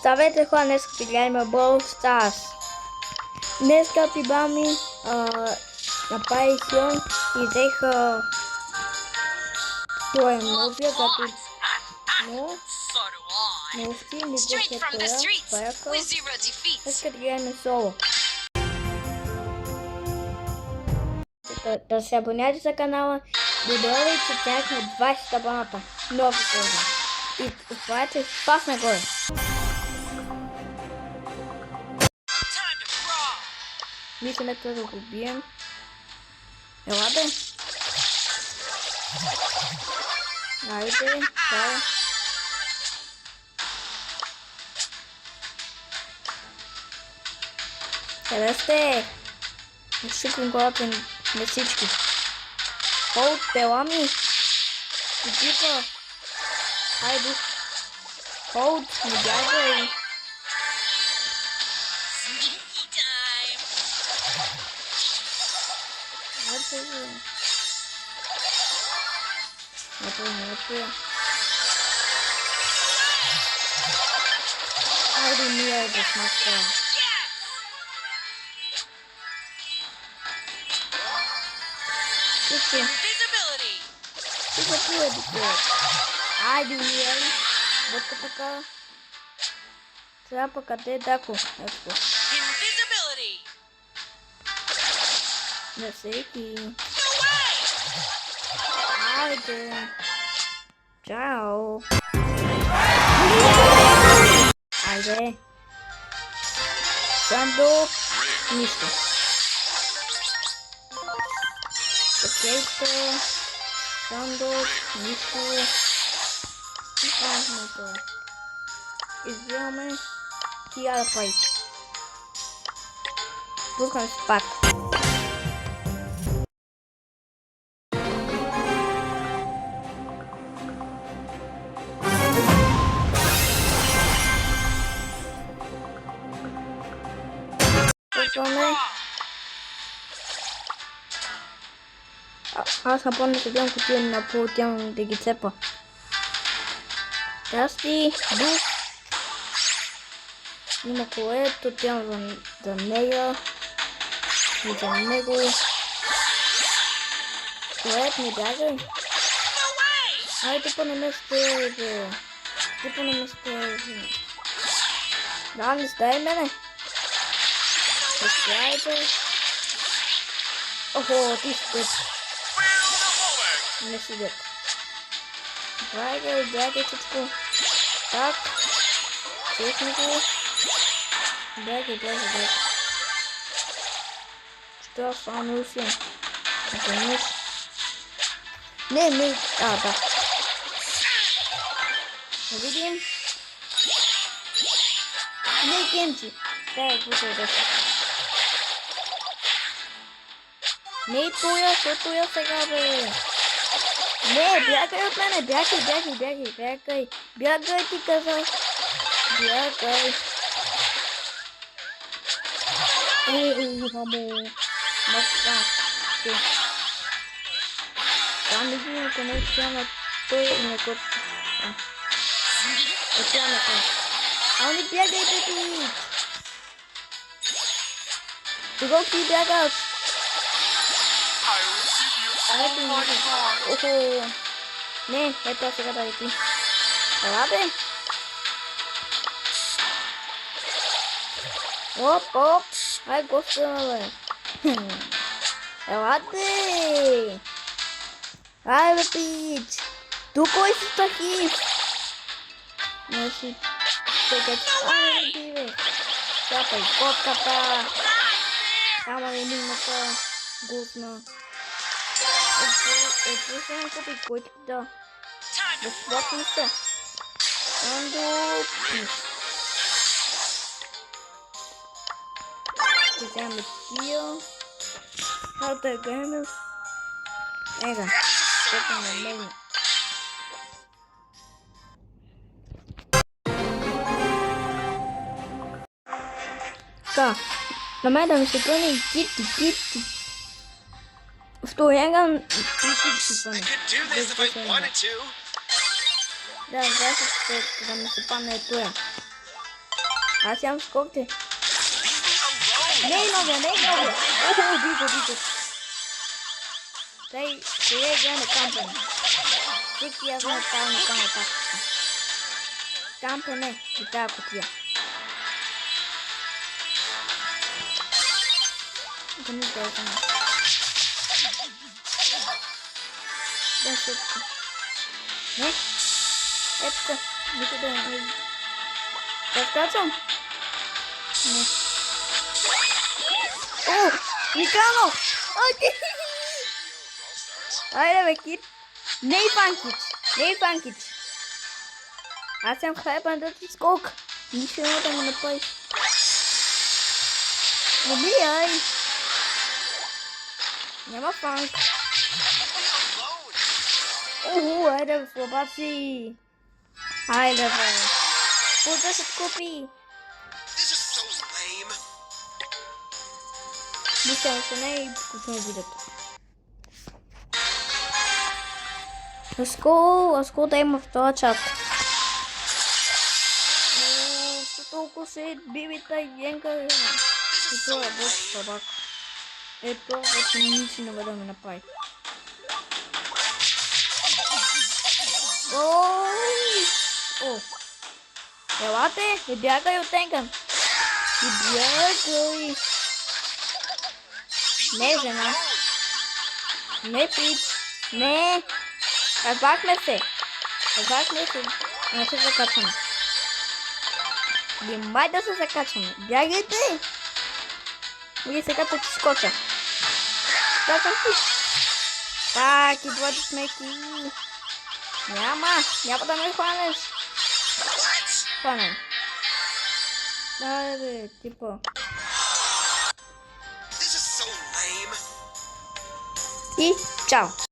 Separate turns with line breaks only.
Здравейте хора, днес ще играем в Brawl Stars. Днес при баба ми направи хилън и взех това е новия, като новости, не взех това, парака. Днес ще играем соло. Да се абонирате за канала, добре и че тяхме 20 абоната. Много хора. И оставайте пас нагоре. Мисля да го убием. Ела бе. Айде, чао. Къде сте? Шуквам колата на всички. Холд, тела ми. Екипа. Айде. Холд, не бягай. Ето. Айде мия да смачка. Айде мия. Бъдка така. Сега пък къде дако. Ето. Не всеки. Айде. Чао. Айде. Сандо. Нищо. Окейто. Сандо. Нищо. И пазното. Извиваме. 1000 пайт. Пускаме се пак. Аз напълно се гледам кутия на полутявам да ги цепа. Здрасти, дух. Има колето, тявам за нея. И за него. Колет, не бягай. Айде па не ме сте. Да, не стай мене. Айде. Охо, ти спит. Не седят. Бягай всичко. Так. Честно го. Бягай. Що аз само усим? Напомниш? Не. Да. Да видим. Не, Кенчи. Дай, пусай да се. Не, тоя сега, бе. Не, бягай от мене, бягай. Бягай, ти казах. Бягай. Мамо. Мъкта. Там един, ако не сяна, той не кот. Сяна. Ами бягайте ти. Кого ти бягаш? Охо. Не, ето сега да лети. Ела бе. Оп. Ай, господа, бе. Елате. Ай, бе, пич. Тук кой си тахив? Не си. Ай, бе, бе. Чапай котката. Ама не мината. Гусна. Ето сега купи котиката. Безплатно са. Сандо. Ще вземем тия. Халта играем. Ега. Което на мен. Така. На мен да ми се пълни кити. Втория присипване. Да, да ми се падне тоя. Аз имам скокте.
Leave me alone.
Не новия, не новия. Охо, биго. Тъй, сега игра на кампане. Всеки аз ме пал на камера пак. Кампане и тая кутия. Да ми да знам. Да се тук. Не? Ето, мисля да не. Да скачам? Не. О! Микано! Окей! Айде бе, кит. Не и фанкич. Аз съм хайпан да ти скок. Нищо няма да му направиш. Убияй! Няма фанк. Уху, айде бе, слабаци. Айде бе. Пуда се купи.
This is so lame.
Мисля се не и пускаме видеото. Лъско да има в този чат. Толкова се бибита и енка.
This
И
is
това
so
е бос
lame.
собак. Ето, вече нищо не да ми направи. О! Елате, и бягай от енкан. И бягай. Не, жена. Не, пич. Не. Разбрахме се. Не се закачаме. Май да се закачаме. Бягайте. Или сега да ти скоча. Скачам ти. Пак, идвате смеки. Няма да ме хванеш. Хванем. Дай бе, типа.
This is so lame.
И чао.